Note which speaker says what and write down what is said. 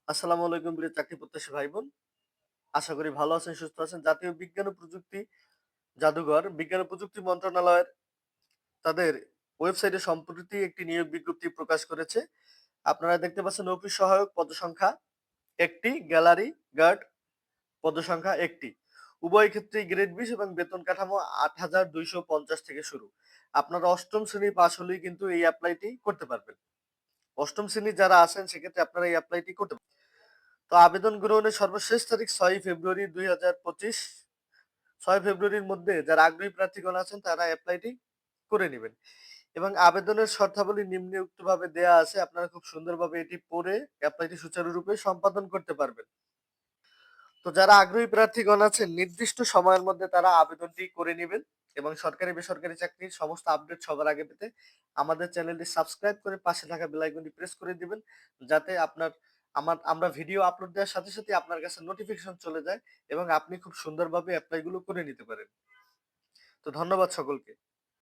Speaker 1: আসসালামু আলাইকুম প্রিয় চাকরি প্রত্যাশী ভাই বোন। আশা করি ভালো আছেন, সুস্থ আছেন। জাতীয় বিজ্ঞান ও প্রযুক্তি জাদুঘর, বিজ্ঞান ও প্রযুক্তি মন্ত্রণালয়ের তাদের ওয়েবসাইটে সম্প্রতি একটি নিয়োগ বিজ্ঞপ্তি প্রকাশ করেছে। আপনারা দেখতে পাচ্ছেন অফিস সহায়ক পদসংখ্যা ১ টি, গ্যালারি গার্ড পদসংখ্যা ১ টি। উভয় ক্ষেত্রেই গ্রেড ২০ এবং বেতন কাঠামো ৮,২৫০ থেকে শুরু। আপনারা ৮ম শ্রেণী পাস হলেই কিন্তু এই এপ্লাইটি করতে পারবেন। ৮ম শ্রেণী যারা আছেন সেক্ষেত্রে আপনারা এই এপ্লাইটি করতে পারবেন। তো আবেদন গ্রহণের সর্বশেষ তারিখ ৬ ফেব্রুয়ারি ২০২৫। ৬ ফেব্রুয়ারির মধ্যে যারা আগ্রহী প্রার্থীগণ আছেন তারা এপ্লাইটি করে নিবেন। এবং আবেদনের শর্তাবলী নিম্নে উক্তভাবে দেয়া আছে। আপনারা খুব সুন্দরভাবে এটি পড়ে এপ্লাইটি সুচারুরূপে সম্পাদন করতে পারবেন। তো যারা আগ্রহী প্রার্থীগণ আছেন নির্দিষ্ট সময়ের মধ্যে তারা আবেদনটি করে নিবেন এবং সরকারি বেসরকারি চাকরির সমস্ত আপডেট সবার আগে পেতে আমাদের চ্যানেলটি সাবস্ক্রাইব করে পাশে থাকা বেল আইকনটি প্রেস করে দিবেন, যাতে আমরা ভিডিও আপলোড দেওয়ার সাথে সাথে আপনার কাছে নোটিফিকেশন চলে যায় এবং আপনি খুব সুন্দরভাবে এপ্লাই গুলো করে নিতে পারেন। তো ধন্যবাদ সকলকে।